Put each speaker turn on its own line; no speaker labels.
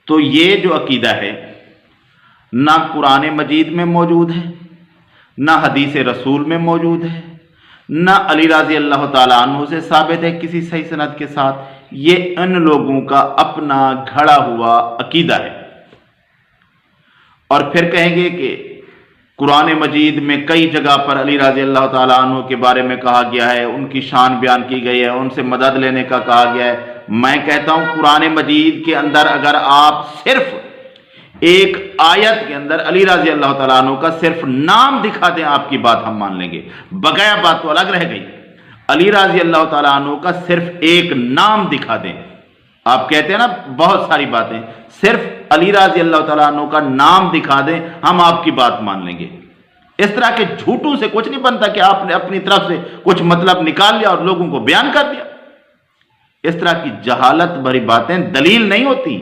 تو یہ جو عقیدہ ہے نہ قرآن مجید میں موجود ہے، نہ حدیث رسول میں موجود ہے، نہ علی رضی اللہ تعالیٰ عنہ سے ثابت ہے کسی صحیح سند کے ساتھ۔ یہ ان لوگوں کا اپنا گھڑا ہوا عقیدہ ہے۔ اور پھر کہیں گے کہ قرآن مجید میں کئی جگہ پر علی رضی اللہ تعالیٰ عنہ کے بارے میں کہا گیا ہے، ان کی شان بیان کی گئی ہے، ان سے مدد لینے کا کہا گیا ہے۔ میں کہتا ہوں قرآن مجید کے اندر اگر آپ صرف ایک آیت کے اندر علی رضی اللہ تعالیٰ عنہ کا صرف نام دکھا دیں، آپ کی بات ہم مان لیں گے، بقایا بات تو الگ رہ گئی۔ علی رضی اللہ تعالیٰ عنہ کا صرف ایک نام دکھا دیں، آپ کہتے ہیں نا بہت ساری باتیں، صرف علی رضی اللہ تعالیٰ عنہ کا نام دکھا دیں، ہم آپ کی بات مان لیں گے۔ اس طرح کے جھوٹوں سے کچھ نہیں بنتا کہ آپ نے اپنی طرف سے کچھ مطلب نکال لیا اور لوگوں کو بیان کر دیا۔ اس طرح کی جہالت بھری باتیں دلیل نہیں ہوتی۔